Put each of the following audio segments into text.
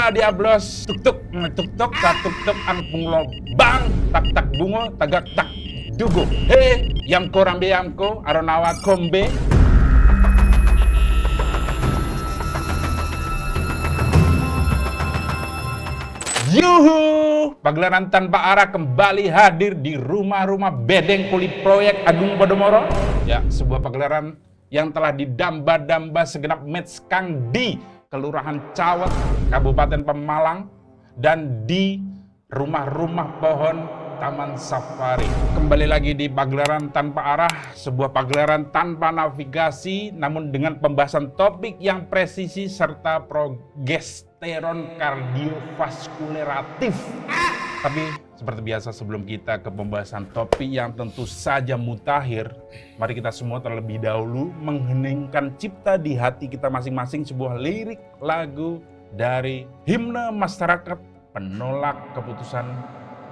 Perdana diablos tuk-tuk tuk-tuk tuk-tuk ang punglo bang tak-tak bungo tagak tak dugo. Yang korambe yamko aronawa kombe. Yuhu! Pagelaran tanpa arah kembali hadir di rumah-rumah bedeng kulit proyek Agung Podomoro. Ya, sebuah pagelaran yang telah didamba-damba segenap metskang di Kelurahan Cawet, Kabupaten Pemalang, dan di rumah-rumah pohon Taman Safari. Kembali lagi di pagelaran tanpa arah, sebuah pagelaran tanpa navigasi, namun dengan pembahasan topik yang presisi serta progesteron kardiovaskuleratif. Tapi seperti biasa sebelum kita ke pembahasan topik yang tentu saja mutakhir, mari kita semua terlebih dahulu mengheningkan cipta di hati kita masing-masing sebuah lirik lagu dari Himne Masyarakat Penolak Keputusan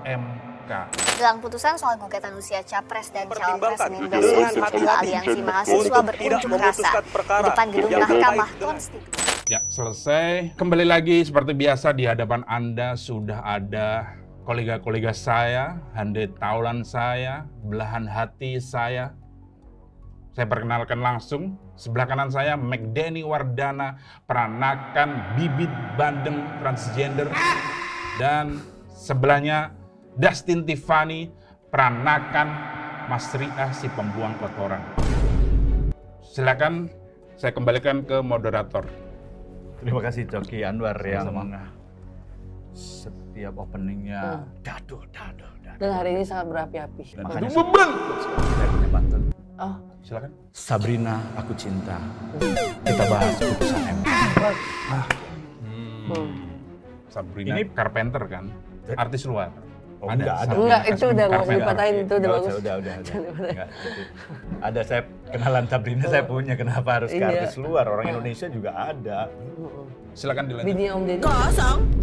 MK. Jelang putusan soal gugatan usia Capres dan Cawapres Senin besok, sejumlah aliansi mahasiswa berunjuk rasa di depan gedung Mahkamah Konstitusi. Ya, selesai. Kembali lagi seperti biasa di hadapan Anda sudah ada kolega-kolega saya, handai taulan saya, belahan hati saya. Saya perkenalkan langsung, sebelah kanan saya McDenny Wardana, peranakan bibit bandeng transgender. Dan sebelahnya Dustin Tiffany, peranakan Mas Riah si pembuang kotoran. Silakan saya kembalikan ke moderator. Terima kasih Coki Anwar yang Sama-sama. setiap openingnya dado. Dan hari ini sangat berapi-api. Makanya Aduh, beban. saya punya pantun. Oh, Silakan. Sabrina, aku cinta. Kita bahas putusan MK. Sabrina Ini- Carpenter kan, artis luar. Oh, enggak ada. enggak, itu udah nggak usah Carpenter. dipatahin, itu udah Nggak bagus. usah, udah. Enggak, itu. Ada saya kenalan Sabrina, saya punya. Kenapa harus ke Iya. artis luar? Orang Indonesia juga ada. Silakan dilanjut. Bini Om Deddy.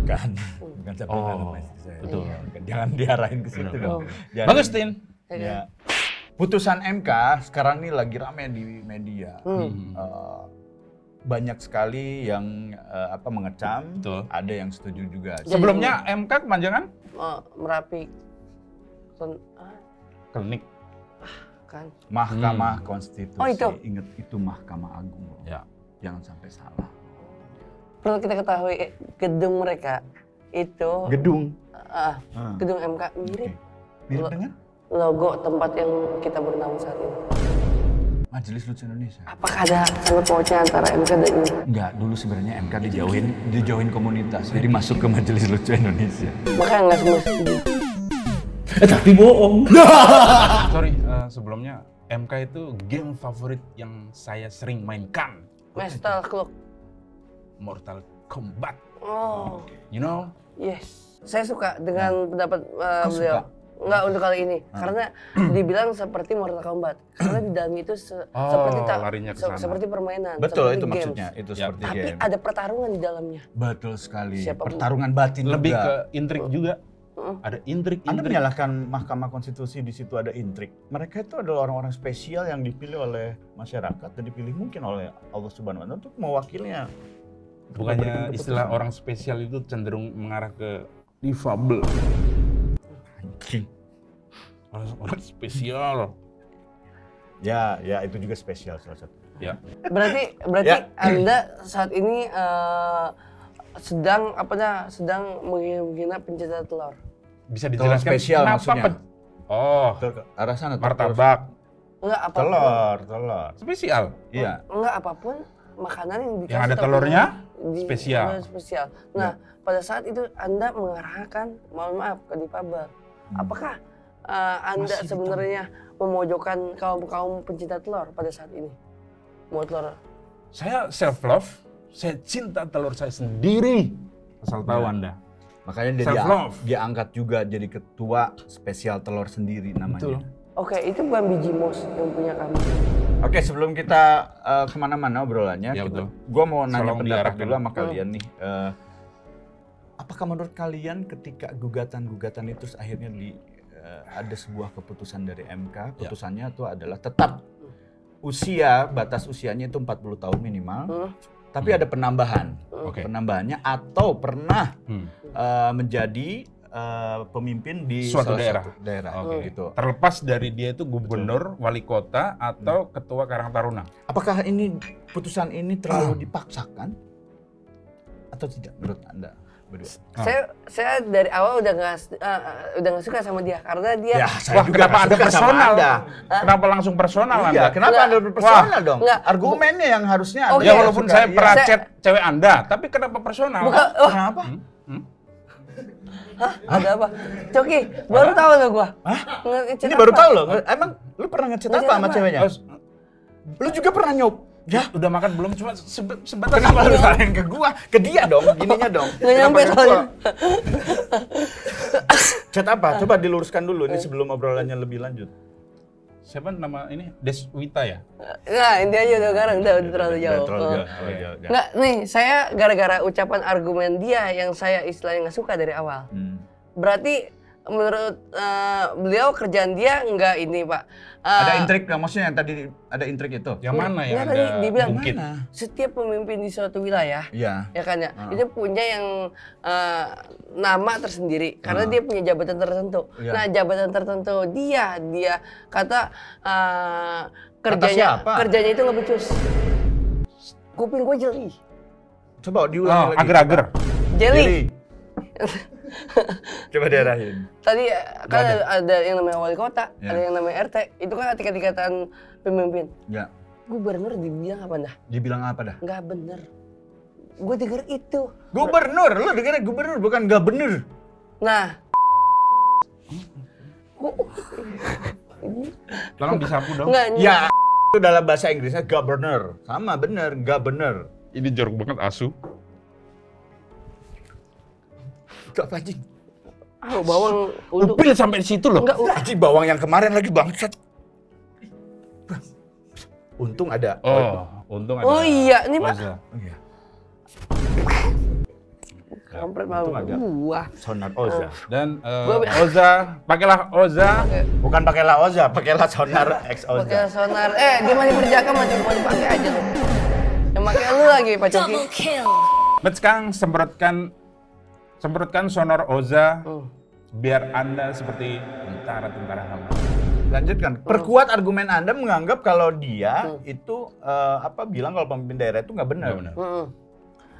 Kan? Bukan Sabrina Oh, nama istri saya. betul. Iya, jangan diarahin ke situ dong. Jangan- Bagus, Tin. Ya. Putusan MK sekarang ini lagi ramai di media. Banyak sekali yang mengecam, Betul. ada yang setuju juga. Sebelumnya MK kepanjangan Merapi. klinik. Kan. Mahkamah Konstitusi. Oh, itu? Ingat itu Mahkamah Agung. loh. Ya. Jangan sampai salah. Perlu kita ketahui gedung mereka itu Gedung. gedung MK mirip Mirip dengan logo tempat yang kita bernaung saat ini. Majelis Lucu Indonesia. Apakah ada sangkut pautnya antara MK dan ini? Enggak, dulu sebenarnya MK dijauhin komunitas. Jadi masuk ke Majelis Lucu Indonesia. Makanya nggak semua setuju. Tapi bohong. Sorry, sebelumnya MK itu game favorit yang saya sering mainkan. Mestal Clock. Mortal Kombat. Oh, You know? yes. Saya suka dengan pendapat Kau beliau. suka? Enggak untuk kali ini, karena dibilang seperti Mortal Kombat. Karena di dalamnya itu seperti larinya ke sana. seperti permainan. Betul, seperti itu games. maksudnya. Itu Ya. seperti Tapi game. ada pertarungan di dalamnya. Betul sekali. Siapa- Pertarungan batin Lebih juga. ke intrik juga. Ada Anda intrik-intrik. menyalahkan Mahkamah Konstitusi di situ ada intrik. Mereka itu adalah orang-orang spesial yang dipilih oleh masyarakat dan dipilih mungkin oleh Allah Subhanahu wa Ta'ala untuk mewakilnya. Bukannya istilah orang spesial itu cenderung mengarah ke difabel. Anjing. Orang spesial. Ya, itu juga spesial salah satu. Ya. Berarti Ya. Anda saat ini sedang menghina pencinta telur. Bisa Telur dijelaskan spesial kenapa maksudnya. Oh, Arah sana martabak. Enggak apapun. Telur. Spesial. Iya. Enggak apapun makanan yang dikasih Yang ada toppingnya telurnya, spesial. spesial. Nah, pada saat itu Anda mengarahkan, mohon maaf, ke difabel. Apakah Anda Masih sebenarnya memojokkan kaum pencinta telur pada saat ini? Mau telur? Saya self love. Saya cinta telur saya sendiri. Asal tahu Ya. Anda. Makanya Self love. dia angkat juga jadi ketua spesial telur sendiri namanya. Betul. Oke, itu bukan biji mos yang punya kami. Oke, sebelum kita kemana-mana obrolannya, Ya, betul. Gua mau nanya Tolong pendapat diarahkan. dulu sama kalian nih. Apakah menurut kalian ketika gugatan-gugatan itu akhirnya ada sebuah keputusan dari MK, putusannya itu adalah tetap batas usianya itu 40 tahun minimal, Tapi ada penambahan. Oke. Penambahannya atau pernah menjadi pemimpin di Suatu salah daerah. satu Oke. gitu. Terlepas dari dia itu gubernur, wali kota, atau ketua Karang Taruna. Apakah ini putusan ini terlalu dipaksakan atau tidak menurut Anda berdua? Saya dari awal udah nggak suka sama dia karena dia Ya, saya Wah, juga kenapa nggak Anda suka sama personal? Anda. Kenapa langsung personal Iya, Anda? kenapa Nggak. Anda berpersonal dong? Nggak. Argumennya yang harusnya Oh, Anda Ya iya, walaupun suka. saya Iya. pernah Saya- chat cewek Anda, tapi kenapa personal? bukan. Kenapa? Hah? Ada apa? Coki, baru tahu lo gua. Hah? Ngechat Ini baru apa? tahu loh. Emang lu pernah ngechat Ngechat apa sama apa? ceweknya? Oh, Lu juga pernah nyop? Ya, udah makan belum? Cuma sebentar. kenapa lu salahin ke gua? Ke dia dong, gininya dong. Nggak nyampe Kenapa ke soalnya. gua? Chat apa? Coba diluruskan dulu ini sebelum obrolannya lebih lanjut. Siapa nama ini? Deswita ya? Nah, ini aja udah sekarang udah terlalu jauh. Nggak, nih saya gara-gara ucapan argumen dia yang saya istilahnya nggak suka dari awal. Berarti menurut beliau kerjaan dia nggak ini Pak. Ada intrik nggak? Maksudnya yang tadi ada intrik itu? Yang mana yang Nggak, tadi Anda dibilang mungkin? mana? Setiap pemimpin di suatu wilayah Iya. ya kan ya, itu punya yang nama tersendiri karena dia punya jabatan tertentu. Iya. Nah, jabatan tertentu dia kata siapa? kerjanya itu nggak becus. Kuping gue jeli. Coba diulangi lagi. Ager-ager. Jeli. Coba diarahin. Tadi kan ada yang namanya wali kota, Ya. ada yang namanya RT. Itu kan tingkatan pemimpin. Ya. Gubernur dibilang apa dah? Dibilang apa dah? Nggak bener. Gue denger itu. Gubernur, lu dengarnya gubernur bukan nggak bener. Nah, Tolong disapu dong. nggak Ya, itu dalam bahasa Inggrisnya governor. Sama bener, nggak bener. Ini jorok banget asu. Gak anjing. bawang untuk Upil sampai di situ loh. enggak Anjing bawang yang kemarin lagi bangsat. Untung ada. Oh, untung ada. Oh iya, ini Pak. Oza. Oh, iya. Kampret malu. Untung ada. Wah. Sonar Oza. Dan Oza, pakailah Oza. Bukan pakailah Oza, pakailah sonar X Pakai Oza. sonar. Dia masih berjaga masih mau dipakai aja loh. Yang pakai lu lagi Pak Coki. Bet sekarang semprotkan sonar Oza biar Anda seperti tentara-tentara Hamas. Lanjutkan. Perkuat argumen Anda menganggap kalau dia itu bilang kalau pemimpin daerah itu nggak benar. Nggak benar.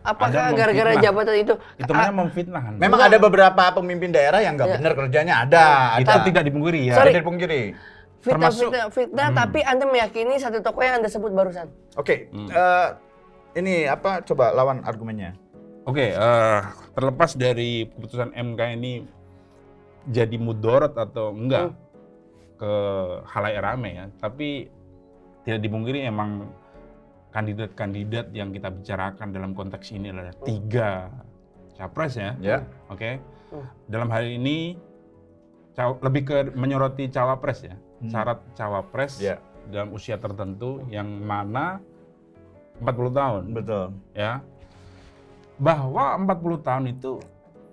Apakah Anda gara-gara memfitnah. jabatan itu? Itu namanya memfitnah. Anda. Memang ada beberapa pemimpin daerah yang nggak benar kerjanya. Ada. Itu tidak dipungkiri ya. Sorry. Tidak dipungkiri. Fitnah, tapi Anda meyakini satu tokoh yang Anda sebut barusan. Oke. Ini coba lawan argumennya. Oke, terlepas dari keputusan MK ini jadi mudorot atau enggak ke halayak ramai ya, tapi tidak dipungkiri emang kandidat-kandidat yang kita bicarakan dalam konteks ini adalah 3 capres ya. Ya. Oke. Dalam hal ini lebih ke menyoroti cawapres ya. Syarat cawapres Ya. dalam usia tertentu yang mana 40 tahun. Betul. Ya. Bahwa 40 tahun itu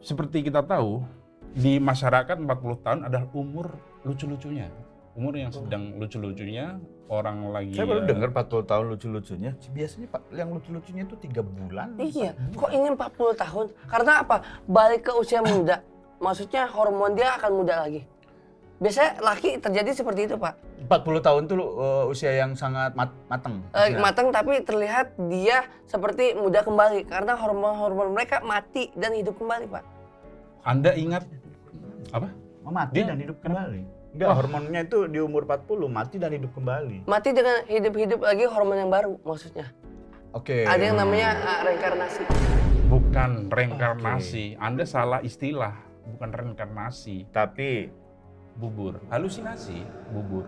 seperti kita tahu di masyarakat 40 tahun adalah umur lucu-lucunya. Umur yang sedang lucu-lucunya, orang lagi Saya baru dengar 40 tahun lucu-lucunya. Biasanya Pak, yang lucu-lucunya itu 3 bulan. Iya, kok ini 40 tahun? Karena apa? Balik ke usia muda. Maksudnya hormon dia akan muda lagi. Biasanya laki terjadi seperti itu, Pak. 40 tahun tuh usia yang sangat matang. Matang tapi terlihat dia seperti muda kembali karena hormon-hormon mereka mati dan hidup kembali, Pak. Anda ingat apa? Mati dan hidup kembali. Enggak, hormonnya itu di umur 40 mati dan hidup kembali. Mati dengan hidup-hidup lagi hormon yang baru maksudnya. Oke. Ada yang namanya reinkarnasi. Bukan reinkarnasi. Anda salah istilah, bukan reinkarnasi. Tapi Bubur. Halusinasi, bubur.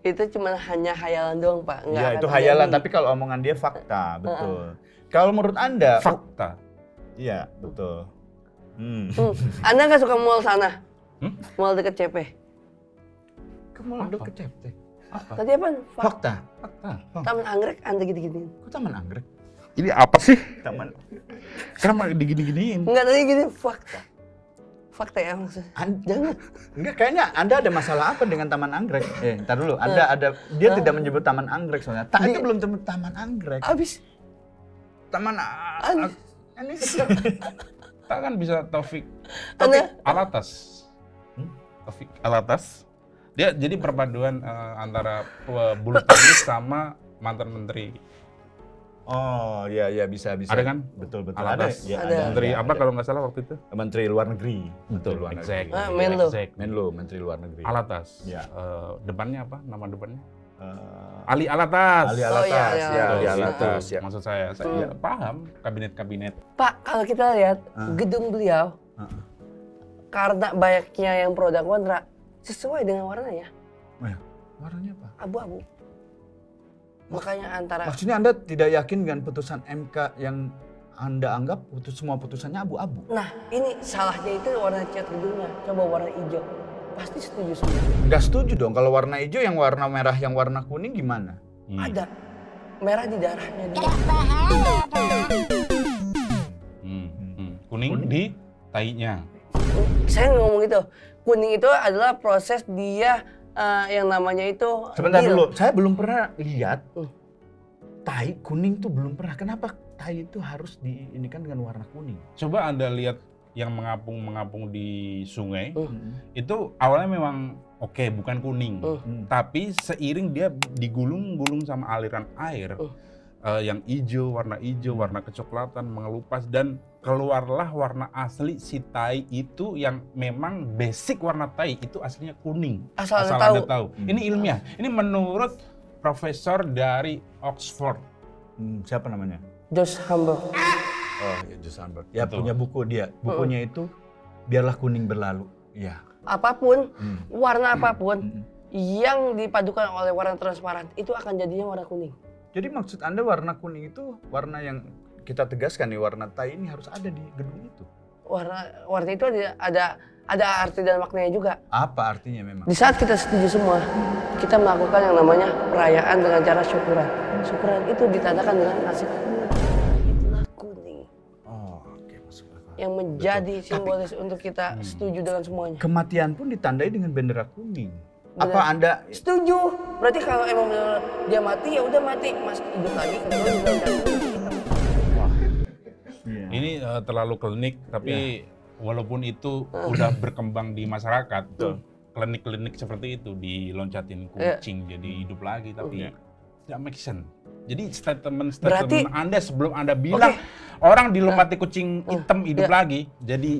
Itu cuma hanya hayalan doang, Pak. Nggak ya akan itu hayalan, terjadi. tapi kalau omongan dia fakta, betul. Kalau menurut Anda, Fakta. iya, betul. Anda nggak suka mall sana? Mall dekat CP. Kamu udah kecepte. Tadi apa? Fakta. Fakta. Taman Anggrek Anda gini-gini. Kok taman anggrek? Ini apa sih? Taman. Kenapa digini-giniin? Enggak, tadi gini fakta. Fakta ya maksudnya. Jangan. Enggak, kayaknya Anda ada masalah apa dengan taman anggrek? Ntar dulu. Anda ada, dia tidak menyebut taman anggrek soalnya. Itu belum taman anggrek. Abis Taman Anies. Tak kan bisa Taufik Anda Alatas. Taufik Alatas. Dia jadi perpaduan antara bulu tangkis sama mantan menteri. Oh, iya bisa. Ada kan? Betul. Alatas. Ada. Menteri apa kalau nggak salah waktu itu? Menteri Luar Negeri. Betul, Luar exact. Negeri. Menlo. Menlo, Menteri Luar Negeri. Alatas. Ya. Depannya apa? Nama depannya? Eh, Ali Alatas. Ali Oh, Alatas. iya, Ya, Betul, Ali itu Alatas. Ya. Maksud saya paham kabinet-kabinet. Pak, kalau kita lihat gedung beliau, karena banyaknya yang pro dan kontra, sesuai dengan warnanya, Oh ya, warnanya apa? abu-abu. Makanya antara Maksudnya Anda tidak yakin dengan putusan MK yang Anda anggap semua putusannya abu-abu? nah, ini salahnya itu warna cat gedungnya. Coba warna hijau. Pasti setuju semua. Nggak setuju dong, kalau warna hijau yang warna merah, yang warna kuning gimana? Ada merah di darahnya dia. Kuning di tainya. Saya ngomong itu. Kuning itu adalah proses dia yang namanya itu Sebentar deal. dulu, saya belum pernah lihat tai kuning tuh belum pernah. Kenapa tai itu harus diinikan dengan warna kuning? Coba Anda lihat yang mengapung di sungai, itu awalnya memang oke, bukan kuning. Tapi seiring dia digulung-gulung sama aliran air, yang hijau, warna kecoklatan, mengelupas, dan keluarlah warna asli si tai itu yang memang basic warna tai itu aslinya kuning. Asal Anda Anda tahu. Ini ilmiah. Ini menurut profesor dari Oxford. Siapa namanya? Josh Hamburg. Oh, ya Josh Hamburg. Ya Betul. punya buku dia. Bukunya itu Biarlah Kuning Berlalu. Ya. Apapun, warna apapun yang dipadukan oleh warna transparan itu akan jadinya warna kuning. Jadi maksud Anda warna kuning itu warna yang kita tegaskan nih, warna tai ini harus ada di gedung itu. Warna itu ada arti dan maknanya juga. Apa artinya memang? Di saat kita setuju semua, kita melakukan yang namanya perayaan dengan cara syukuran. Syukuran itu ditandakan dengan nasi kuning. Itulah kuning. Oh, oke, masuk akal. Yang menjadi simbolis untuk kita setuju dengan semuanya. Kematian pun ditandai dengan bendera kuning. Benar. Apa Anda Setuju. Berarti kalau emang benar dia mati, ya udah mati. Mas hidup lagi, kedua juga udah Ini terlalu klinik, tapi walaupun itu udah berkembang di masyarakat, klinik-klinik seperti itu diloncatin kucing jadi hidup lagi, tapi tidak make sense. Jadi statement Berarti- Anda sebelum Anda bilang orang dilompati kucing hitam hidup lagi, jadi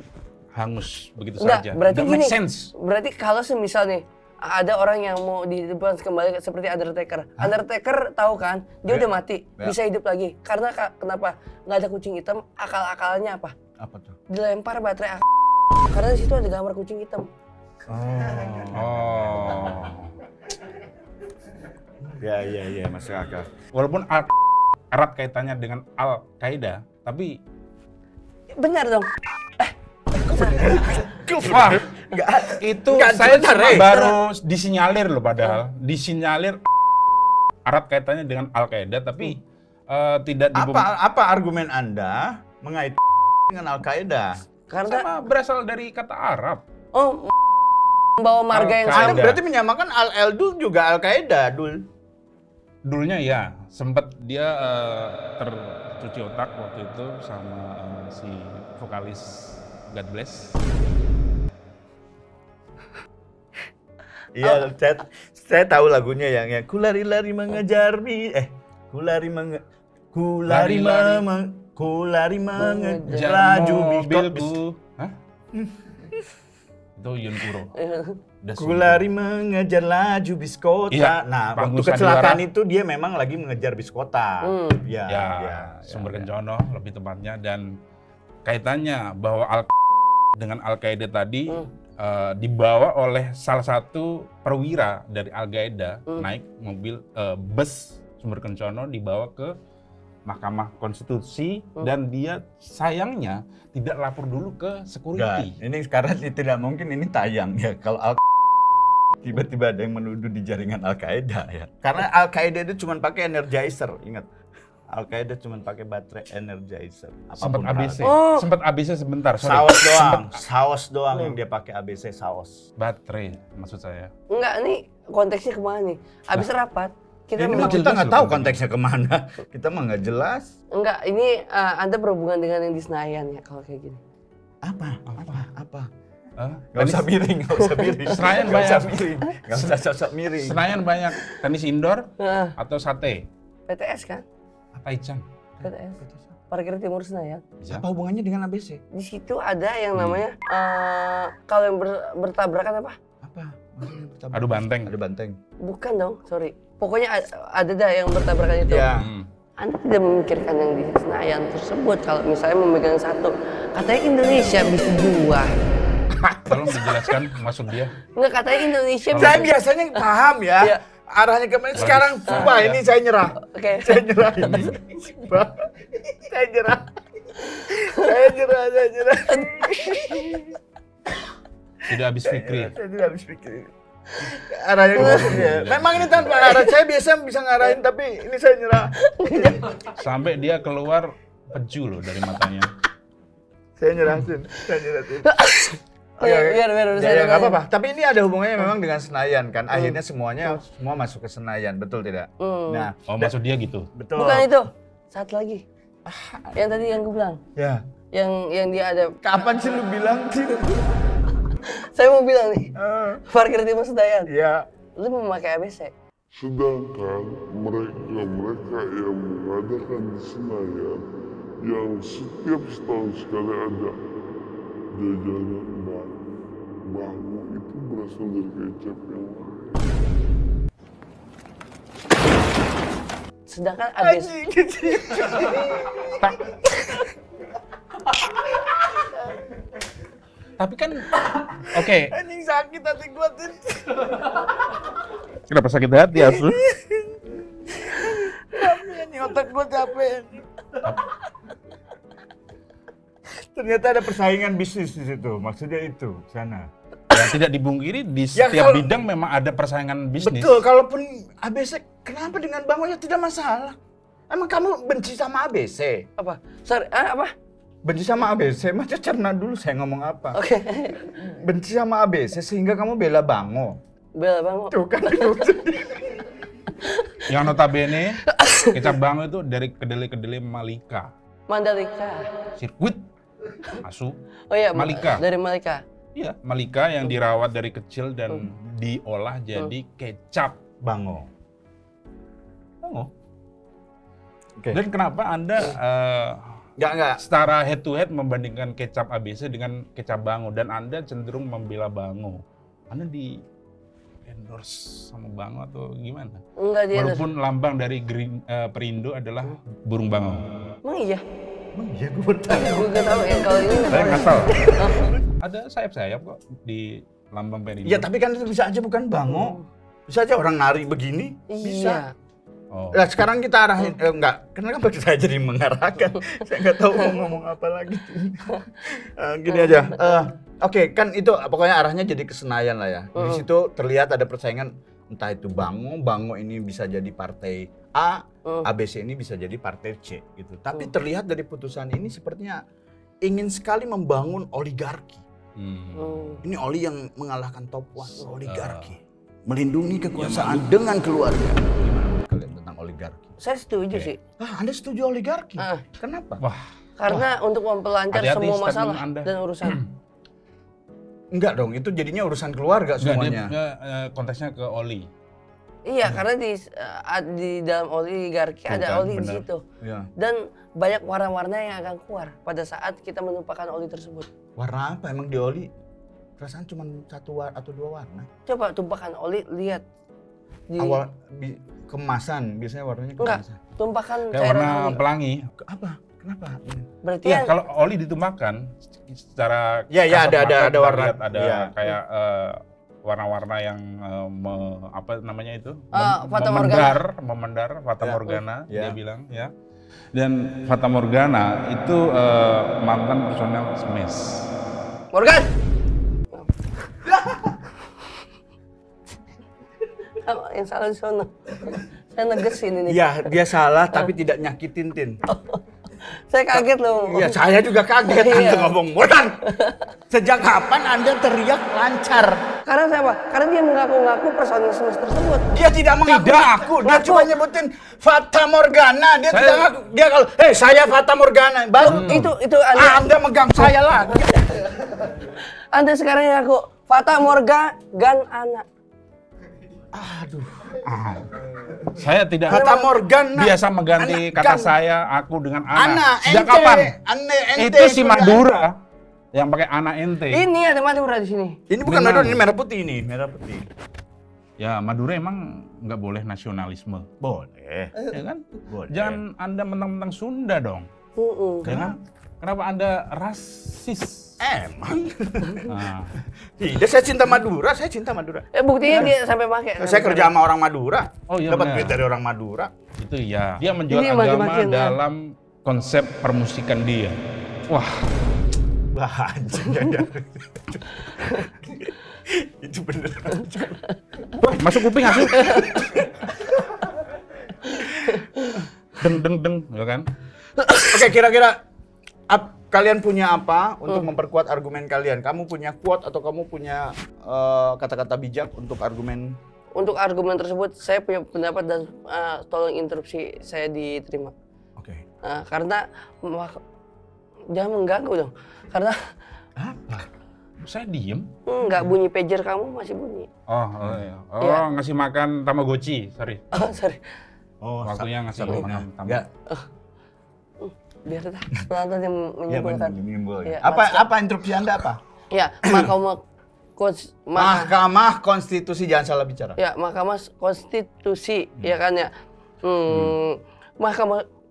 hangus begitu Enggak, saja. berarti Tidak make gini. sense. Berarti kalau semisal nih ada orang yang mau dihidupkan kembali seperti Undertaker. Undertaker tahu kan, dia udah mati, bisa hidup lagi. Karena kenapa? Nggak ada kucing hitam, akal-akalnya apa? apa tuh? Dilempar baterai karena di situ ada gambar kucing hitam. Oh. Ya, masuk akal. Walaupun erat kaitannya dengan Al-Qaeda, tapi Benar dong. wah, itu saya sebentar, cuma baru disinyalir loh, padahal disinyalir erat kaitannya dengan Al-Qaeda, tapi tidak Apa argumen Anda mengait dengan Al-Qaeda? Karena sama berasal dari kata Arab. membawa marga yang Al-Qaeda. Anda berarti menyamakan Al-Dul juga Al-Qaeda, Dul. Dulunya ya, sempat dia tercuci otak waktu itu sama si vokalis God Bless. Iya, saya tahu lagunya yang kulari-lari mengejar kulari mengejar laju mobilku. Hah? Itu Yun Kuro. Kulari mengejar laju bis kota. Iya, Nah, Panggung waktu kecelakaan Sandiwara. itu dia memang lagi mengejar bis kota. Ya, Sumber Kencono lebih tepatnya, dan kaitannya bahwa dengan Al-Qaeda tadi dibawa oleh salah satu perwira dari Al-Qaeda naik mobil bus Sumber Kencono dibawa ke Mahkamah Konstitusi dan dia sayangnya tidak lapor dulu ke security. Ini sekarang tidak mungkin ini tayang ya kalau tiba-tiba ada yang menuduh di jaringan Al-Qaeda ya. Karena Al-Qaeda itu cuma pakai energizer, ingat. Al-Qaeda cuma pakai baterai energizer. Sempat Apapun ABC. halnya. Sempat ABC sebentar, sorry. Saus doang yang dia pakai ABC saus. Baterai maksud saya. Enggak, ini konteksnya kemana nih? Abis rapat, Ini mah kita nggak tahu konteksnya kemana. Kita mah nggak jelas. Enggak, ini Anda berhubungan dengan yang di Senayan ya kalau kayak gini. Apa? Nggak usah miring. Senayan Nggak usah banyak. miring. Nggak usah sosok miring. Senayan banyak tenis indoor atau sate. PTS kan? Apa Ican? PTS. Parkir Timur Senayan. Apa hubungannya dengan ABC? Di situ ada yang namanya kalau yang bertabrakan apa? Apa? Maksudnya bertabrakan? Adu banteng. Bukan dong, sorry. Pokoknya ada dah yang bertabrakan itu. Ya. Anda tidak memikirkan yang di Senayan tersebut kalau misalnya memegang satu. Katanya Indonesia bisa dua. Tolong dijelaskan maksud dia. Enggak, katanya Indonesia Saya biasanya paham ya. Iya. Arahnya kemana? Sekarang sumpah ini saya nyerah. Oke. Saya nyerah ini. Sumpah. Saya nyerah. Saya nyerah. Tidak habis pikir. Saya tidak habis pikir. Arahnya kemana? Memang ini tanpa arah. Saya biasa bisa ngarahin tapi ini saya nyerah. Sampai dia keluar peju loh dari matanya. Saya nyerah, Sin. Oke, biar Ya nggak apa-apa. Tapi ini ada hubungannya memang dengan Senayan kan. Akhirnya semua masuk ke Senayan, betul tidak? Nah, Oh, maksud dia gitu. betul. Bukan itu. Satu lagi. Yang tadi yang gue bilang. Ya. Yang dia ada. Kapan sih lu bilang sih? Saya mau bilang nih. Parkir Timur Senayan. Ya. Lu memakai ABC. Sedangkan mereka yang mengadakan di Senayan yang setiap setahun sekali ada jajanan bangu itu berasal dari kecap yang lain. Sedangkan ABC. Tapi kan, oke. Anjing sakit hati gua tuh. Kenapa sakit hati, Asu? Anjing otak gua capek. Ternyata ada persaingan bisnis di situ. Maksudnya itu, sana. Ya, tidak dibungkiri di Ya, setiap kalau- bidang memang ada persaingan bisnis. Betul, kalaupun ABC, kenapa dengan bangun ya tidak masalah. Emang kamu benci sama ABC? Apa? Sorry, apa? Benci sama ABC, macam cerna dulu saya ngomong apa. Oke. Benci sama ABC sehingga kamu bela Bango. Bel Bango. Tuh kan. Yang notabene, kecap bango itu dari kedelai-kedelai Malika. Mandalika. Sirkuit. Asu. Oh iya, Malika. Dari Malika. Iya, Malika yang dirawat dari kecil dan diolah jadi kecap. Bango. Bango. Oke. Dan kenapa Anda Enggak. setara head to head membandingkan kecap ABC dengan kecap bango dan Anda cenderung membela bango? Anda di endorse sama bango atau gimana? Enggak dia. Walaupun lambang dari Perindo adalah burung bango. Emang iya? Emang iya gue bertanya. Gue gak tahu yang kalau ini. Saya ngasal. Ada sayap-sayap kok di lambang Perindo. Iya tapi kan itu bisa aja bukan Bango. Bisa aja orang nari begini. Bisa. Iya. Oh. Nah sekarang kita arahin, enggak, kenapa saya jadi mengarahkan? Saya nggak tahu mau ngomong apa lagi. Gini aja, oke, kan itu pokoknya arahnya jadi ke Senayan lah ya. Di situ terlihat ada persaingan, entah itu Bango ini bisa jadi partai A, ABC ini bisa jadi partai C gitu. Tapi terlihat dari putusan ini sepertinya ingin sekali membangun oligarki. Ini Oli yang mengalahkan Top One, oligarki. Melindungi kekuasaan dengan keluarga. Gimana kalian tentang oligarki? Saya setuju sih. Anda setuju oligarki? Kenapa? Wah, Karena untuk memperlancar Hati-hati semua statement masalah Anda. dan urusan. Enggak dong, itu jadinya urusan keluarga enggak, semuanya. dia konteksnya ke Oli. Iya, karena di dalam oligarki Tuh ada kan, oli di benar. situ. Iya. Dan banyak warna-warna yang akan keluar pada saat kita menumpahkan oli tersebut. Warna apa emang di oli? Perasaan cuma satu atau dua warna. Coba tumpahkan oli, lihat. Di, Kemasan, biasanya warnanya enggak, kemasan. tumpahkan Kayak cairan warna oli. pelangi. Apa? Kenapa? Berarti Iya, yang kalau oli ditumpahkan secara Iya, iya, kasat ada mata kita warna. lihat ada Iya. kayak warna-warna yang apa namanya itu? Fata memendar Fata Ya. Morgana Ya. dia bilang ya. Dan Fata Morgana itu mantan personel Smash. Morgan. Yang salah di sana. Saya negesin ini. Iya, dia salah tapi tidak nyakitin Tin. Saya kaget loh. Iya, saya juga kaget Anda ngomong Morgan. Sejak kapan Anda teriak lancar? Karena siapa? Karena dia mengaku-ngaku personil semesta tersebut. Dia tidak mengaku, dia cuma nyebutin Fata Morgana. Dia tidak ngaku. Dia kalau, saya Fata Morgana. Baru Itu Anda megang saya lagi. Anda sekarang ngaku Fata Morgana. Aduh. Saya tidak Fata Morgana. biasa mengganti kata saya, aku dengan Ana. Sejak ente, kapan? ente Itu si punya. Madura yang pakai Ana ente. Ini ada Madura di sini. Ini bukan Madura, ini merah putih ini, merah putih. Ya Madura emang nggak boleh nasionalisme. Boleh. Ya kan? Boleh. Jangan Anda mentang-mentang Sunda dong. Ya kan? Kenapa Anda rasis? Emang. Nah, Tidak, saya cinta Madura, Buktinya dia sampai pakai. Saya kerja sama orang Madura. Oh iya Dapat benar. duit dari orang Madura. itu ya. Dia menjual Ini agama makin-makin, ya. dalam konsep permusikan dia. Wah, Wah, anjing ya. Itu bener. masuk kuping masuk. Deng, ya kan? Oke, kira-kira kalian punya apa untuk memperkuat argumen kalian? Kamu punya quote atau kamu punya kata-kata bijak untuk argumen? Untuk argumen tersebut saya punya pendapat dan tolong interupsi saya diterima. Oke. Karena jangan mengganggu dong. Karena Apa? Saya diem. nggak bunyi pager kamu masih bunyi. Oh iya. Oh, Iya. ngasih makan Tamagotchi, sorry. Oh, sorry. Oh, Waktunya ngasih makan Enggak. Biar dah penonton yang Ya, menyimpulkan. menyimpulkan. Iya, Apa interupsi Anda apa? Ya, Mahkamah Konstitusi, jangan salah bicara. Ya, Mahkamah Konstitusi, ya kan ya.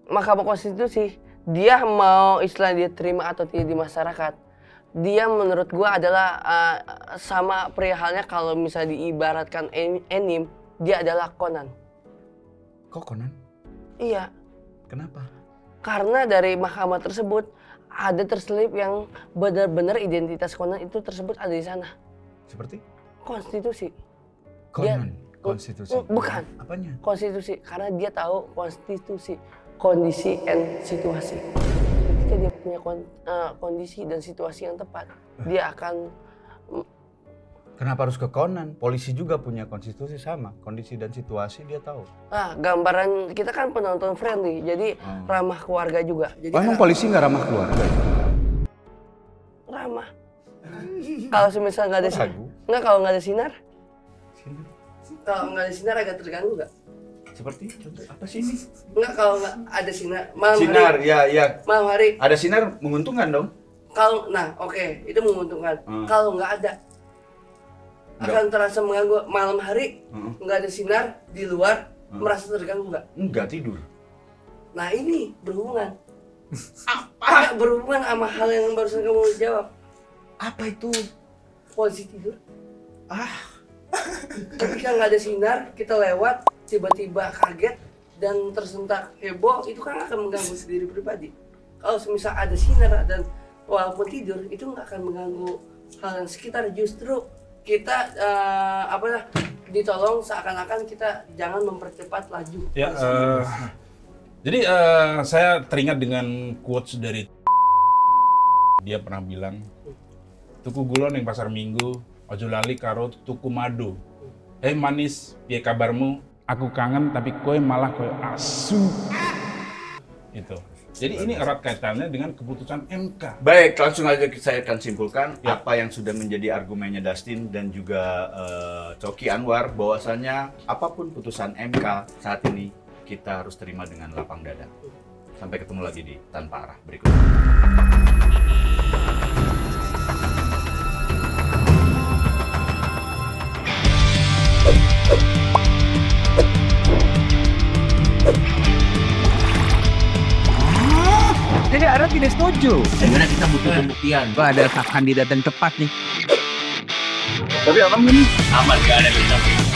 Mahkamah Konstitusi, dia mau istilah dia terima atau tidak di masyarakat. Dia menurut gua adalah sama perihalnya kalau misalnya diibaratkan anime, dia adalah Conan. Kok Conan? Iya, Kenapa? karena dari mahkamah tersebut ada terselip yang benar-benar identitas Conan itu tersebut ada di sana. Seperti? Konstitusi. Conan. Konstitusi. Bukan. Apanya? Konstitusi, karena dia tahu konstitusi, kondisi and situasi. Ketika dia punya kondisi dan situasi yang tepat, dia akan. Kenapa harus ke Conan? Polisi juga punya konstitusi sama, kondisi dan situasi dia tahu. Gambaran kita kan penonton friendly, jadi ramah keluarga juga. Jadi Emang polisi nggak ramah keluarga? ramah. Kalau semisal nggak ada kalau nggak ada sinar, kalau nggak ada sinar agak terganggu nggak? Seperti contoh apa sih ini? Nggak, kalau nggak ada sinar, malam Sinar, hari, ya. malam hari. Ada sinar menguntungkan dong. Kalau, itu menguntungkan. Kalau nggak ada, akan terasa mengganggu. Malam hari nggak ada sinar di luar, merasa terganggu nggak? Enggak tidur. Nah ini berhubungan. Apa? Berhubungan sama hal yang barusan kamu jawab. Apa itu? Posisi tidur. Ketika nggak ada sinar, kita lewat, tiba-tiba kaget dan tersentak heboh, itu kan akan mengganggu diri pribadi. Kalau semisal ada sinar dan walaupun tidur, itu nggak akan mengganggu hal yang sekitar. Justru kita ditolong seakan-akan kita jangan mempercepat laju. Ya, jadi saya teringat dengan quotes dari dia pernah bilang, tuku gulon yang pasar minggu, ojo lali karo tuku madu. Hei manis, piye kabarmu? Aku kangen tapi kowe malah kowe asu. Itu. Jadi ini erat kaitannya dengan keputusan MK. Baik, langsung aja saya akan simpulkan apa yang sudah menjadi argumennya Dustin dan juga Coki Anwar, bahwasannya apapun putusan MK saat ini kita harus terima dengan lapang dada. Sampai ketemu lagi di Tanpa Arah berikutnya. Jadi Ara tidak setuju. Sebenarnya kita butuh pembuktian. Wah, ada kandidat yang tepat nih. Tapi aman gak nih? Aman, gak ada yang